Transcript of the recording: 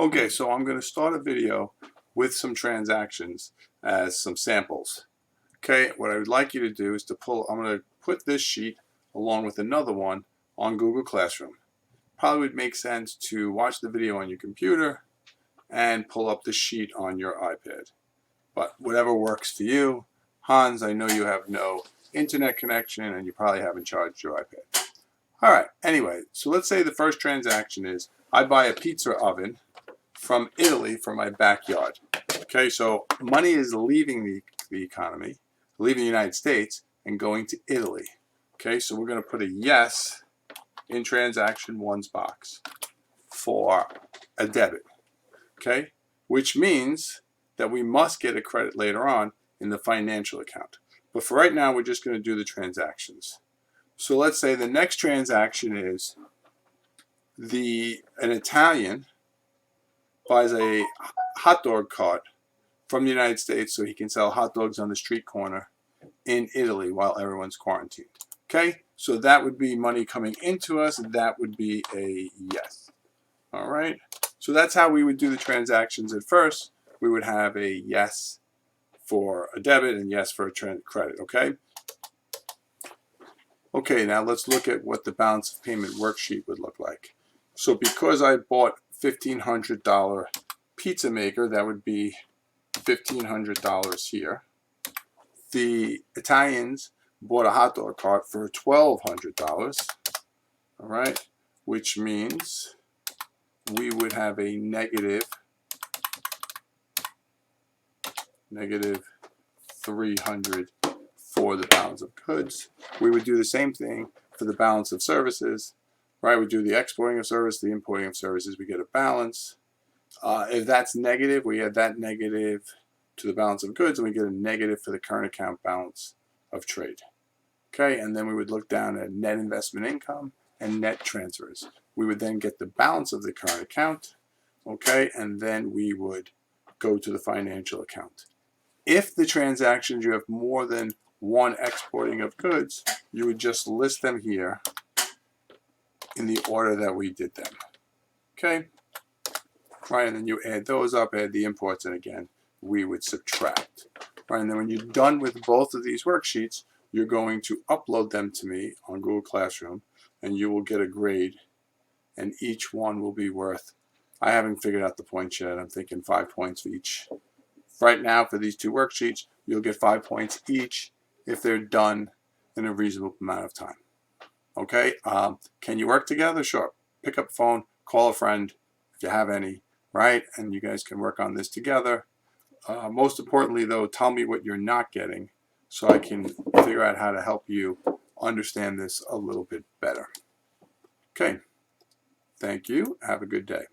Okay, so I'm going to start a video with some transactions as some samples. Okay, what I would like you to do is I'm going to put this sheet along with another one on Google Classroom. Probably would make sense to watch the video on your computer and pull up the sheet on your iPad. But whatever works for you. Hans, I know you have no internet connection and you probably haven't charged your iPad. All right, anyway, so let's say the first transaction is I buy a pizza oven from Italy for my backyard. Okay, so money is leaving the economy, leaving the United States and going to Italy. Okay, so we're going to put a yes in transaction one's box for a debit. Okay, which means that we must get a credit later on in the financial account. But for right now, we're just going to do the transactions. So let's say the next transaction is an Italian buys a hot dog cart from the United States so he can sell hot dogs on the street corner in Italy while everyone's quarantined. Okay, so that would be money coming into us. That would be a yes. All right, so that's how we would do the transactions at first. We would have a yes for a debit and yes for a credit, okay? Okay, now let's look at what the balance of payment worksheet would look like. So because I bought $1,500 pizza maker, that would be $1,500 here. The Italians bought a hot dog cart for $1,200, all right, which means we would have a negative 300 for the balance of goods. We would do the same thing for the balance of services, right? We do the exporting of service, the importing of services, we get a balance. If that's negative, we add that negative to the balance of goods and we get a negative for the current account balance of trade. Okay, and then we would look down at net investment income and net transfers. We would then get the balance of the current account, okay, and then we would go to the financial account. If the transactions, you have more than one exporting of goods, you would just list them here in the order that we did them. Okay? Right, and then you add those up, add the imports, and again, we would subtract. Right, and then when you're done with both of these worksheets, you're going to upload them to me on Google Classroom, and you will get a grade, and each one will be worth, I haven't figured out the points yet, I'm thinking 5 points for each. Right now, for these two worksheets, you'll get 5 points each if they're done in a reasonable amount of time. Okay, can you work together? Sure. Pick up the phone, call a friend if you have any, right? And you guys can work on this together. Most importantly, though, tell me what you're not getting so I can figure out how to help you understand this a little bit better. Okay, thank you. Have a good day.